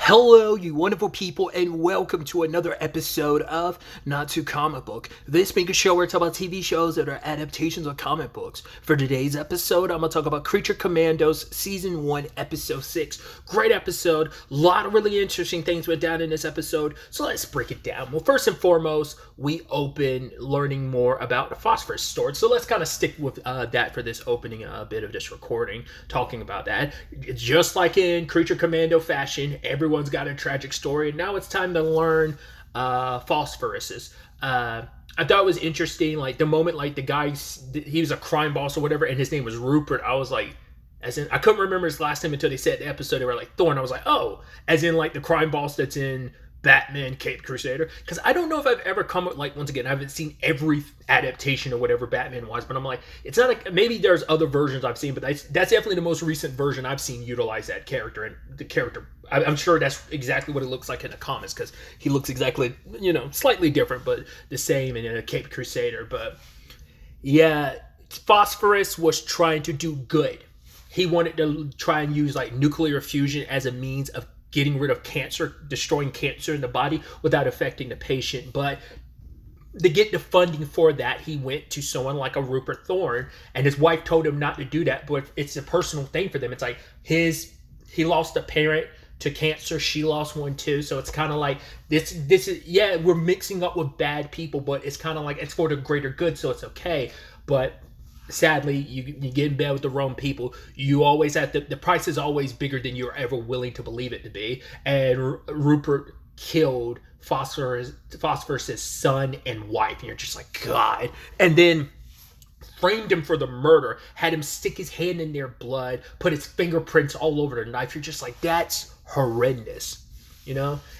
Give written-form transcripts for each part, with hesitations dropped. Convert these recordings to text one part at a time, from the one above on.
Hello, you wonderful people, and welcome to another episode of Not Too Comic Book. This being a show where I talk about TV shows that are adaptations of comic books. For today's episode, I'm going to talk about Creature Commandos Season 1, Episode 6. Great episode. A lot of really interesting things went down in this episode, so let's break it down. Well, first and foremost, we open learning more about the phosphorus storage, so let's kind of stick with that for this opening bit of this recording, talking about that. Just like in Creature Commando fashion, everyone's got a tragic story, and now it's time to learn phosphoruses. I thought it was interesting, like the moment, like the guy, he was a crime boss or whatever, and his name was Rupert. I was like, as in, I couldn't remember his last name until they said the episode. They were like Thorn. I was like, oh, as in like the crime boss that's in Batman Caped Crusader. Because I don't know if I've ever come up, like, once again, I haven't seen every adaptation or whatever Batman was, but I'm like, it's not like, maybe there's other versions I've seen, but that's definitely the most recent version I've seen utilize that character. And the character, I'm sure that's exactly what it looks like in the comics, because he looks exactly, slightly different, but the same in a Caped Crusader. But yeah, Phosphorus was trying to do good. He wanted to try and use like nuclear fusion as a means of getting rid of cancer, destroying cancer in the body without affecting the patient. But to get the funding for that, he went to someone like a Rupert Thorne, and his wife told him not to do that, but it's a personal thing for them. It's like he lost a parent to cancer, she lost one too, so it's kind of like this is, yeah, we're mixing up with bad people, but it's kind of like it's for the greater good, so it's okay. But sadly, you get in bed with the wrong people. You always have the price is always bigger than you're ever willing to believe it to be. And Rupert killed Phosphorus's son and wife. And you're just like, God. And then framed him for the murder, had him stick his hand in their blood, put his fingerprints all over the knife. You're just like, that's horrendous,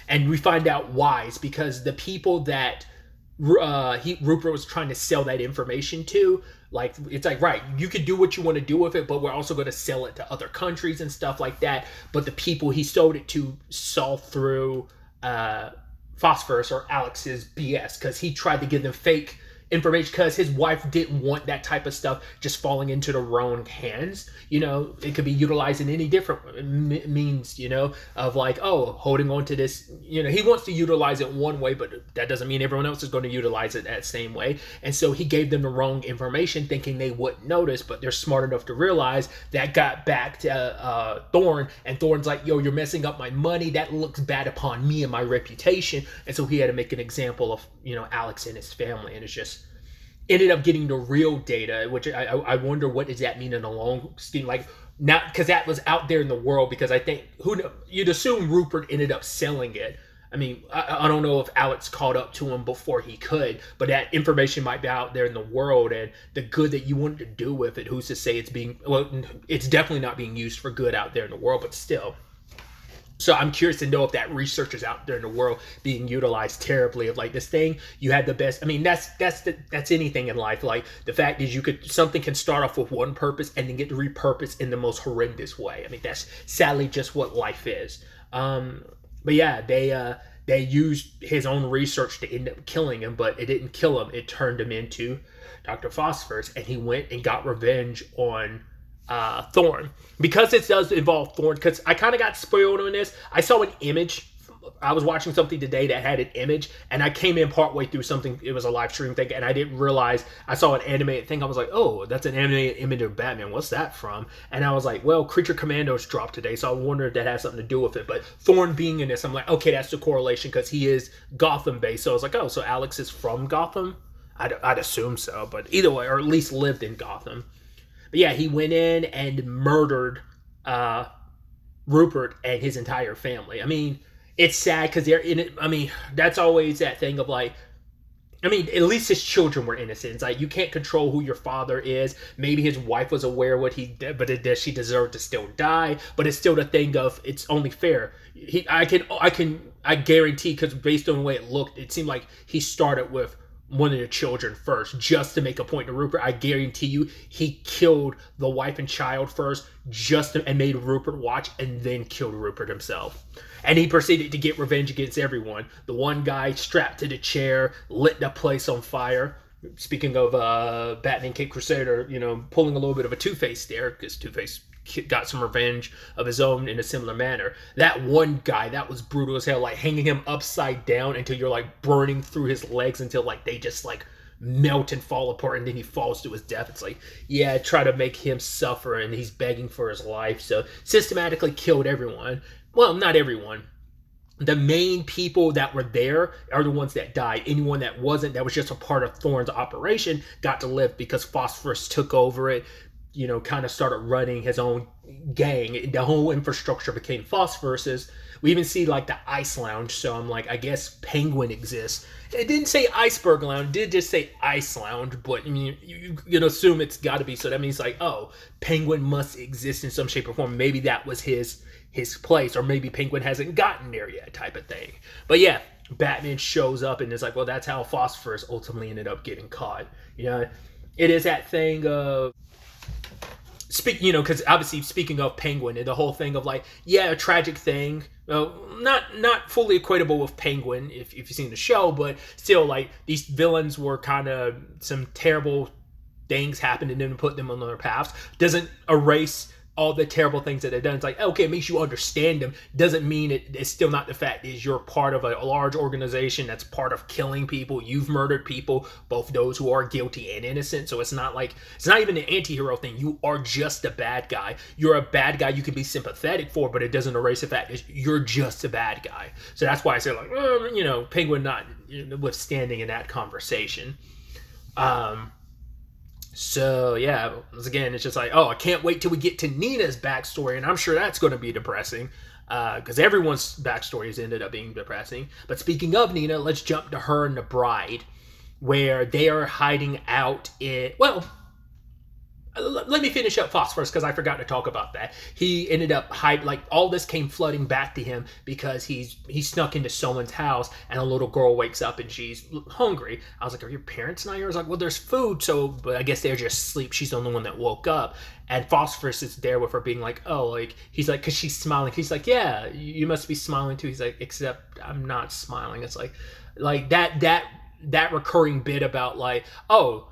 And we find out why. It's because the people that Rupert was trying to sell that information to, like, it's like, right, you could do what you want to do with it, but we're also going to sell it to other countries and stuff like that. But the people he sold it to saw through Phosphorus or Alex's BS, because he tried to give them fake information because his wife didn't want that type of stuff just falling into the wrong hands. It could be utilized in any different means, of like, oh, holding on to this, he wants to utilize it one way, but that doesn't mean everyone else is going to utilize it that same way. And so he gave them the wrong information thinking they wouldn't notice, but they're smart enough to realize that got back to Thorn, and Thorn's like, yo, you're messing up my money. That looks bad upon me and my reputation. And so he had to make an example of, Alex and his family, and it's just ended up getting the real data, which I wonder what does that mean in a long scheme, like, not because that was out there in the world, because I think you'd assume Rupert ended up selling it. I mean, I don't know if Alex caught up to him before he could, but that information might be out there in the world, and the good that you wanted to do with it, who's to say it's definitely not being used for good out there in the world, but still. So I'm curious to know if that research is out there in the world being utilized terribly, of like, this thing, you had the best. I mean, that's anything in life. Like, the fact is something can start off with one purpose and then get repurposed in the most horrendous way. I mean, that's sadly just what life is. But yeah, they used his own research to end up killing him, but it didn't kill him. It turned him into Dr. Phosphorus, and he went and got revenge on Thorn, because it does involve Thorn. Because I kind of got spoiled on this. I saw an image. I was watching something today that had an image, and I came in partway through something. It was a live stream thing, and I didn't realize I saw an animated thing. I was like, oh, that's an animated image of Batman. What's that from? And I was like, well, Creature Commandos dropped today, so I wonder if that has something to do with it. But Thorn being in this, I'm like, okay, that's the correlation, because he is Gotham based. So I was like, oh, so Alex is from Gotham? I'd assume so, but either way, or at least lived in Gotham. But yeah, he went in and murdered Rupert and his entire family. I mean, it's sad because they're in it. I mean, that's always that thing of like, I mean, at least his children were innocent. It's like, you can't control who your father is. Maybe his wife was aware of what he did, but does she deserve to still die? But it's still the thing of, it's only fair. I guarantee, because based on the way it looked, it seemed like he started with one of the children first, just to make a point to Rupert. I guarantee you he killed the wife and child first, and made Rupert watch, and then killed Rupert himself. And he proceeded to get revenge against everyone. The one guy strapped to the chair, lit the place on fire. Speaking of Batman Caped Crusader, pulling a little bit of a Two-Face there, because Two-Face got some revenge of his own in a similar manner. That one guy, that was brutal as hell, like hanging him upside down until you're like burning through his legs until like they just like melt and fall apart, and then he falls to his death. It's like, yeah, try to make him suffer, and he's begging for his life. So systematically killed everyone. Well, not everyone. The main people that were there are the ones that died. Anyone that wasn't, that was just a part of Thorne's operation, got to live because Phosphorus took over it, kind of started running his own gang. The whole infrastructure became Phosphorus's. We even see like the Ice Lounge, so I'm like, I guess Penguin exists. It didn't say Iceberg Lounge, it did just say Ice Lounge, but I mean, you assume it's got to be, so that means like, oh, Penguin must exist in some shape or form. Maybe that was his place, or maybe Penguin hasn't gotten there yet, type of thing. But yeah, Batman shows up and it's like, well, that's how Phosphorus ultimately ended up getting caught. It is that thing of because obviously speaking of Penguin and the whole thing of like, yeah, a tragic thing, not fully equatable with Penguin if you've seen the show, but still, like, these villains were kind of some terrible things happened to them and put them on their paths. Doesn't erase all the terrible things that they've done. It's like, okay, it makes you understand them. Doesn't mean it's still not the fact is you're part of a large organization that's part of killing people. You've murdered people, both those who are guilty and innocent. So it's not even an anti-hero thing. You are just a bad guy. You're a bad guy you can be sympathetic for, but it doesn't erase the fact that you're just a bad guy. So that's why I say, like, Penguin not withstanding in that conversation. So yeah, again, it's just like, oh, I can't wait till we get to Nina's backstory, and I'm sure that's going to be depressing, because everyone's backstories ended up being depressing. But speaking of Nina, let's jump to her and the Bride, where they are hiding out in, well, let me finish up Phosphorus because I forgot to talk about that. He ended up all this came flooding back to him because he snuck into someone's house and a little girl wakes up and she's hungry. I was like, are your parents not here? I was like, well, there's food, but I guess they're just asleep. She's the only one that woke up. And Phosphorus is there with her being like, oh, like, he's like, because she's smiling. He's like, yeah, you must be smiling too. He's like, except I'm not smiling. It's like that recurring bit about like, oh,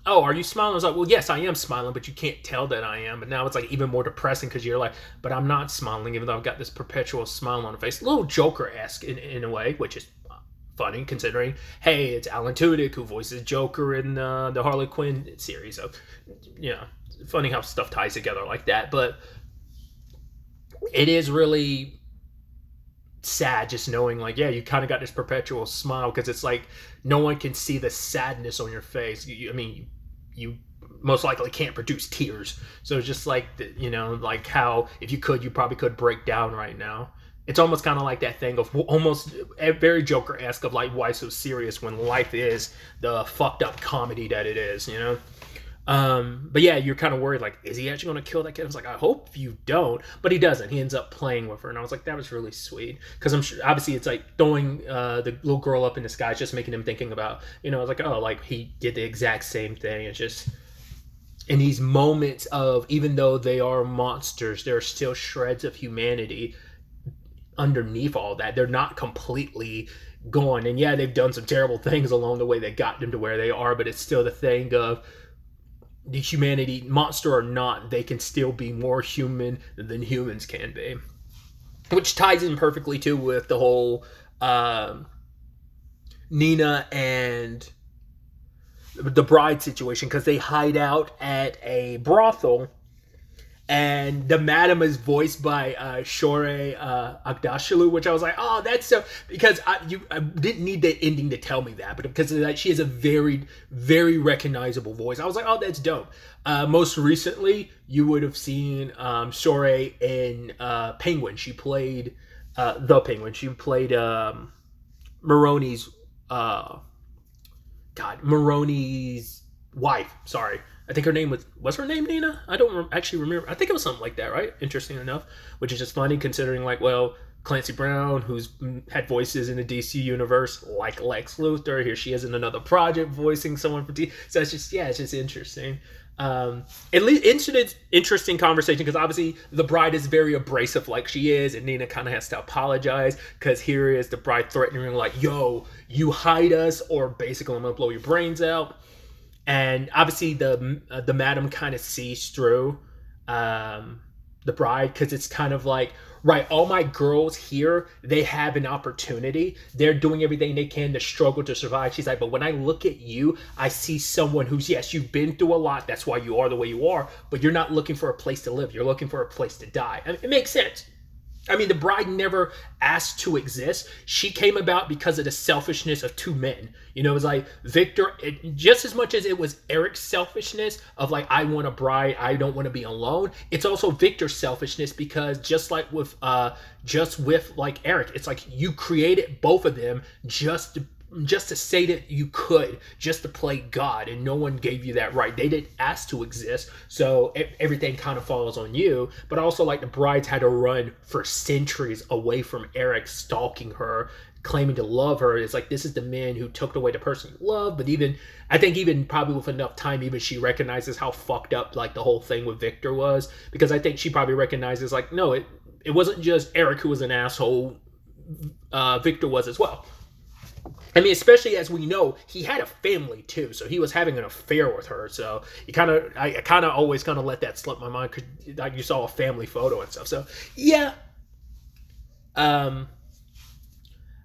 are you smiling? I was like, well, yes, I am smiling, but you can't tell that I am. But now it's like even more depressing because you're like, but I'm not smiling, even though I've got this perpetual smile on the face. A little Joker-esque in a way, which is funny considering, hey, it's Alan Tudyk who voices Joker in the Harley Quinn series. So, funny how stuff ties together like that. But it is really sad just knowing, like, yeah, you kind of got this perpetual smile because it's like no one can see the sadness on your face. You most likely can't produce tears, so it's just like like how if you could, you probably could break down right now. It's almost kind of like that thing of almost very Joker-esque of like, why so serious when life is the fucked up comedy that it is, But yeah, you're kind of worried, like, is he actually going to kill that kid? I was like, I hope you don't, but he doesn't. He ends up playing with her, and I was like, that was really sweet, because I'm sure, obviously, it's like throwing the little girl up in the sky, just making him thinking about, I was like, oh, like, he did the exact same thing. It's just, in these moments of, even though they are monsters, there are still shreds of humanity underneath all that. They're not completely gone, and yeah, they've done some terrible things along the way that got them to where they are, but it's still the thing of, the humanity, monster or not, they can still be more human than humans can be. Which ties in perfectly, too, with the whole Nina and the Bride situation, because they hide out at a brothel, and the madam is voiced by Shore Agdashloo, which I was like, oh, that's so, because I didn't need the ending to tell me that, but because of that, she has a very, very recognizable voice. I was like, oh, that's dope. Most recently, you would have seen Shore in Penguin. She played the Penguin. She played Maroni's wife. Sorry. I think her name was her name Nina? I don't actually remember. I think it was something like that, right? Interesting enough, which is just funny considering, like, well, Clancy Brown, who's had voices in the DC universe, like Lex Luthor, here she is in another project voicing someone for DC. So it's just interesting. At least interesting conversation, because obviously the Bride is very abrasive like she is, and Nina kind of has to apologize because here is the Bride threatening her like, yo, you hide us or basically I'm gonna blow your brains out. And obviously the madam kind of sees through the bride, because it's kind of like, right, all my girls here, they have an opportunity. They're doing everything they can to struggle to survive. She's like, but when I look at you, I see someone who's, yes, you've been through a lot. That's why you are the way you are. But you're not looking for a place to live. You're looking for a place to die. I mean, it makes sense. I mean, the bride never asked to exist. She came about because of the selfishness of two men. You know, it was like Victor, just as much as it was Eric's selfishness of like, I want a bride, I don't want to be alone. It's also Victor's selfishness because just with like Eric, it's like you created both of them just to say that you could, just to play God, and no one gave you that right. They didn't ask to exist, so everything kind of falls on you. But also, like, the brides had to run for centuries away from Eric, stalking her, claiming to love her. It's like, this is the man who took away the person you love. But I think even probably with enough time, even she recognizes how fucked up like the whole thing with Victor was, because I think she probably recognizes like, no, it wasn't just Eric who was an asshole. Victor was as well. I mean, especially as we know, he had a family too, so he was having an affair with her. So I kind of always kind of let that slip my mind because like you saw a family photo and stuff. So yeah, but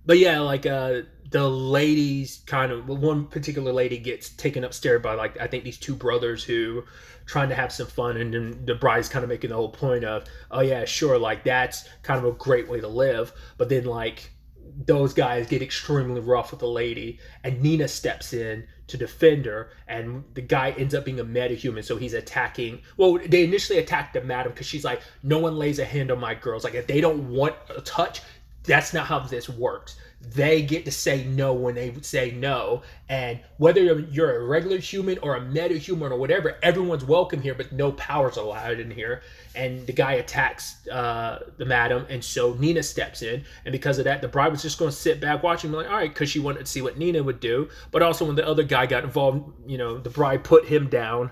yeah, like the ladies one particular lady gets taken upstairs by like I think these two brothers who trying to have some fun, and then the bride's kind of making the whole point of, oh yeah, sure, like that's kind of a great way to live, but then like those guys get extremely rough with the lady, and Nina steps in to defend her, and the guy ends up being a metahuman, so he's attacking. Well, they initially attacked the madam because she's like, no one lays a hand on my girls. Like, if they don't want a touch, that's not how this works. They get to say no when they say no, and whether you're a regular human or a metahuman or whatever, everyone's welcome here, but no powers allowed in here. And the guy attacks the madam, and so Nina steps in, and because of that, the bride was just going to sit back watching, like, all right, because she wanted to see what Nina would do. But also when the other guy got involved, you know, the bride put him down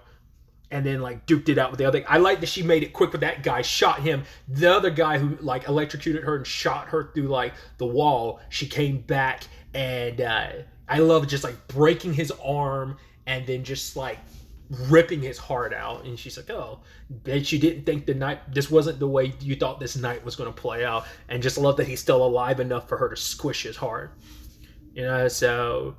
and then like duked it out with the other. I like that she made it quick with that guy, shot him. The other guy who like electrocuted her and shot her through like the wall, she came back, and I love just like breaking his arm and then just like ripping his heart out. And she's like, oh, bet you didn't think this wasn't the way you thought this night was going to play out. And just love that he's still alive enough for her to squish his heart, you know. So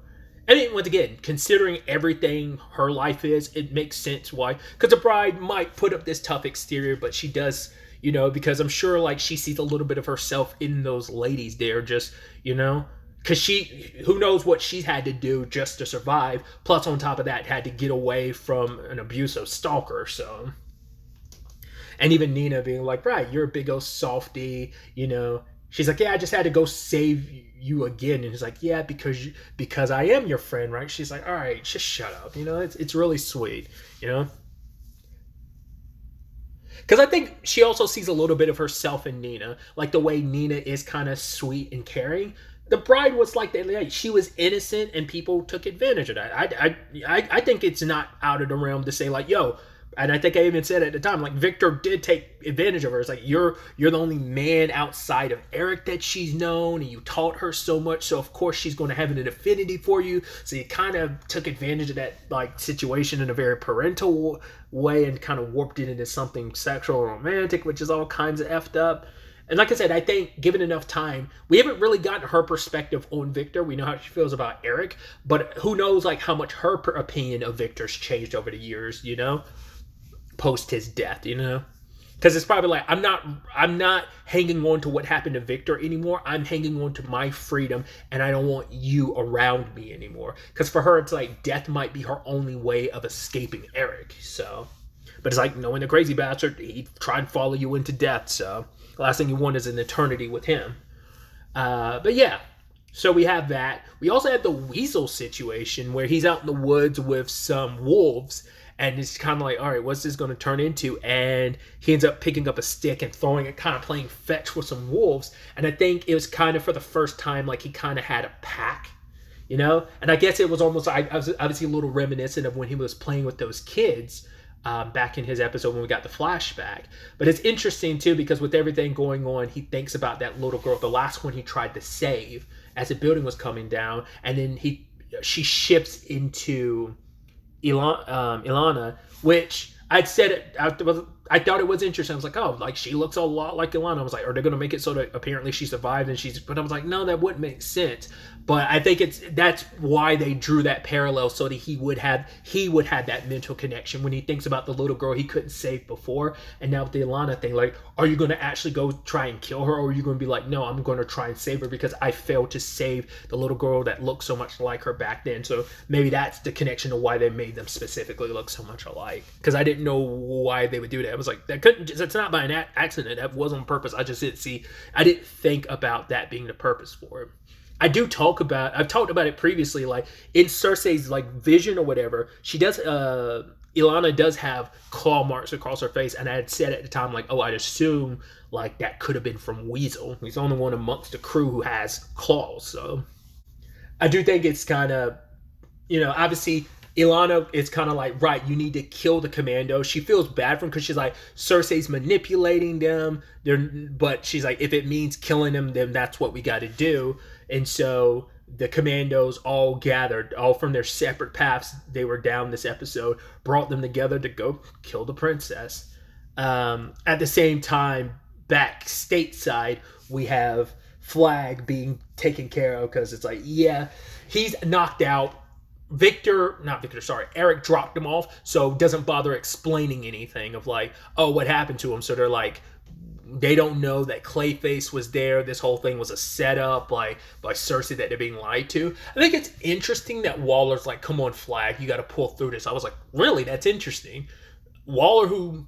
I mean, once again, considering everything her life is, it makes sense why. Because the bride might put up this tough exterior, but she does, you know, because I'm sure, like, she sees a little bit of herself in those ladies there, just, you know. Because who knows what she's had to do just to survive. Plus, on top of that, had to get away from an abusive stalker, so. And even Nina being like, right, you're a big old softy, you know. She's like, yeah, I just had to go save you again. And he's like, yeah, because I am your friend, right? She's like, all right, just shut up. You know, it's really sweet, you know? Because I think she also sees a little bit of herself in Nina, like the way Nina is kind of sweet and caring. The bride was like that. She was innocent, and people took advantage of that. I think it's not out of the realm to say like, yo. And I think I even said at the time, like, Victor did take advantage of her. It's like, you're the only man outside of Eric that she's known, and you taught her so much, so of course she's going to have an affinity for you. So you kind of took advantage of that, like, situation in a very parental way and kind of warped it into something sexual and romantic, which is all kinds of effed up. And like I said, I think given enough time, we haven't really gotten her perspective on Victor. We know how she feels about Eric, but who knows, like, how much her opinion of Victor's changed over the years, you know? Post his death, you know, because it's probably like, I'm not hanging on to what happened to Victor anymore. I'm hanging on to my freedom, and I don't want you around me anymore. Because for her, it's like death might be her only way of escaping Eric. So, but it's like, knowing the crazy bastard, he'd try and follow you into death. So the last thing you want is an eternity with him. But yeah. So we have that. We also have the weasel situation where he's out in the woods with some wolves. And it's kind of like, all right, what's this going to turn into? And he ends up picking up a stick and throwing it, kind of playing fetch with some wolves. And I think it was kind of for the first time, like he kind of had a pack, you know? And I guess it was almost, I was obviously a little reminiscent of when he was playing with those kids back in his episode when we got the flashback. But it's interesting, too, because with everything going on, he thinks about that little girl, the last one he tried to save as the building was coming down. And then she ships into Ilana, which I'd said it. I thought it was interesting. I was like, oh, like she looks a lot like Ilana. I was like, are they going to make it so that apparently she survived and she's? But I was like, no, that wouldn't make sense. But I think that's why they drew that parallel so that he would have that mental connection when he thinks about the little girl he couldn't save before, and now with the Ilana thing, like, are you going to actually go try and kill her, or are you going to be like, no, I'm going to try and save her because I failed to save the little girl that looked so much like her back then. So maybe that's the connection to why they made them specifically look so much alike. Because I didn't know why they would do that. I was like, it's not by an accident. That was on purpose. I just didn't see. I didn't think about that being the purpose for it. I've talked about it previously, like in Cersei's like vision or whatever, she does Ilana does have claw marks across her face, and I had said at the time, like, oh, I'd assume like that could have been from Weasel. He's the only one amongst the crew who has claws. So I do think it's kind of, obviously Ilana is kind of like, right, you need to kill the Commandos. She feels bad for him because she's like, Cersei's manipulating them. But she's like, if it means killing them, then that's what we got to do. And so the Commandos all gathered, all from their separate paths. They were down this episode, brought them together to go kill the princess. At the same time, back stateside, we have Flag being taken care of because it's like, yeah, he's knocked out. Eric dropped him off, so doesn't bother explaining anything of like, oh, what happened to him. So they're like, they don't know that Clayface was there. This whole thing was a setup by Cersei that they're being lied to. I think it's interesting that Waller's like, come on, Flag, you got to pull through this. I was like, really? That's interesting. Waller, who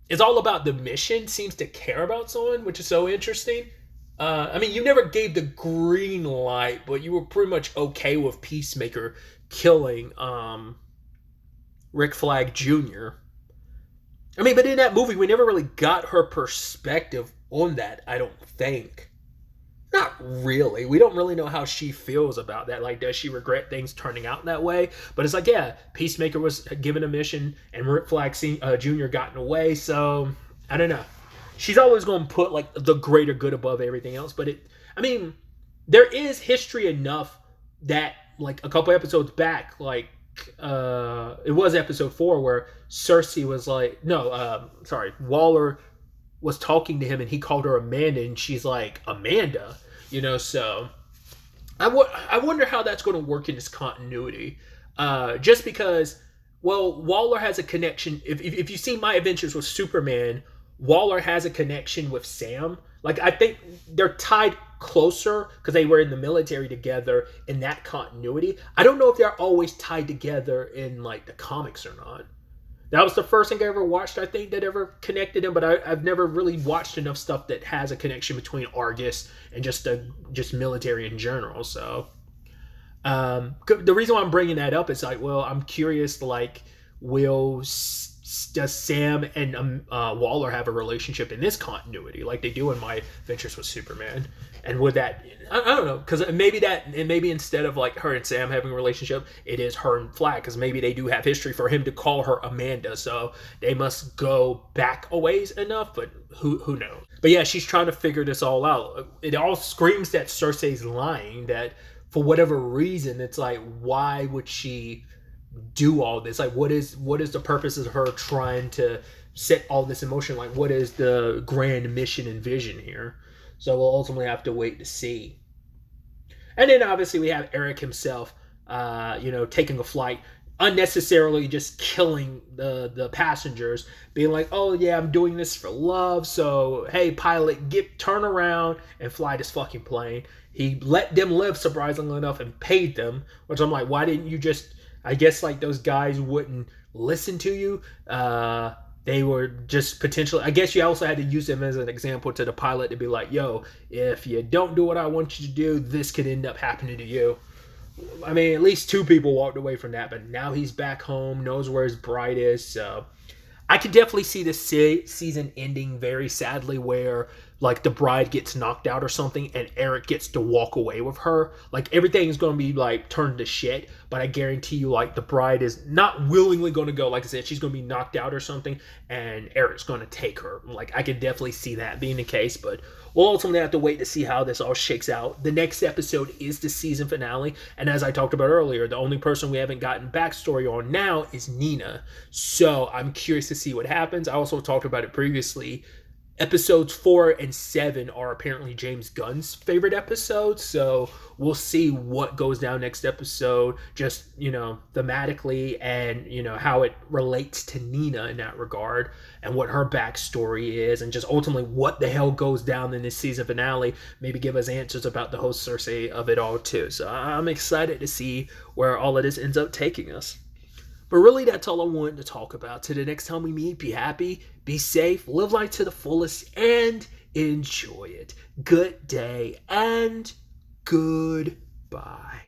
is all about the mission, seems to care about someone, which is so interesting. I mean, you never gave the green light, but you were pretty much okay with Peacemaker killing Rick Flag Jr. I mean, but in that movie, we never really got her perspective on that, I don't think. Not really. We don't really know how she feels about that. Like, does she regret things turning out that way? But it's like, yeah, Peacemaker was given a mission, and Rick Flag Jr. gotten away, so I don't know. She's always going to put, like, the greater good above everything else, but there is history enough that, like, a couple episodes back, like, it was episode 4 where Cersei was like, Waller was talking to him and he called her Amanda, and she's like, Amanda, so I wonder how that's going to work in this continuity. Just because, well, Waller has a connection. If you see My Adventures with Superman, Waller has a connection with Sam. Like, I think they're tied closer because they were in the military together in that continuity. I don't know if they're always tied together in, like, the comics or not. That was the first thing I ever watched, I think, that ever connected them, but I've never really watched enough stuff that has a connection between Argus and just military in general. So the reason why I'm bringing that up is, like, well, I'm curious, like, does Sam and Waller have a relationship in this continuity like they do in My Adventures with Superman? And would that, I don't know, because maybe instead of like her and Sam having a relationship, it is her and Flag, because maybe they do have history for him to call her Amanda, so they must go back a ways enough, but who knows? But yeah, she's trying to figure this all out. It all screams that Cersei's lying, that for whatever reason, it's like, why would she do all this? Like, what is the purpose of her trying to set all this in motion? Like, what is the grand mission and vision here? So we'll ultimately have to wait to see. And then obviously we have Eric himself, taking a flight, unnecessarily just killing the passengers, being like, oh yeah, I'm doing this for love, so hey pilot, turn around and fly this fucking plane. He let them live, surprisingly enough, and paid them, which I'm like, why didn't you just, I guess, like, those guys wouldn't listen to you. They were just potentially, I guess you also had to use them as an example to the pilot to be like, yo, if you don't do what I want you to do, this could end up happening to you. I mean, at least 2 people walked away from that, but now he's back home, knows where his bride is, so I could definitely see this season ending very sadly, where like the bride gets knocked out or something and Eric gets to walk away with her. Like everything is going to be like turned to shit, but I guarantee you like the bride is not willingly going to go. Like I said, she's going to be knocked out or something and Eric's going to take her. Like I could definitely see that being the case, but we'll ultimately have to wait to see how this all shakes out. The next episode is the season finale, and as I talked about earlier, the only person we haven't gotten backstory on now is Nina. So I'm curious to see what happens. I also talked about it previously. Episodes 4 and 7 are apparently James Gunn's favorite episodes, so we'll see what goes down next episode, just, you know, thematically and, you know, how it relates to Nina in that regard and what her backstory is and just ultimately what the hell goes down in this season finale. Maybe give us answers about the whole Cersei of it all too. So I'm excited to see where all of this ends up taking us. But really, that's all I wanted to talk about. Till the next time we meet, be happy, be safe, live life to the fullest, and enjoy it. Good day and goodbye.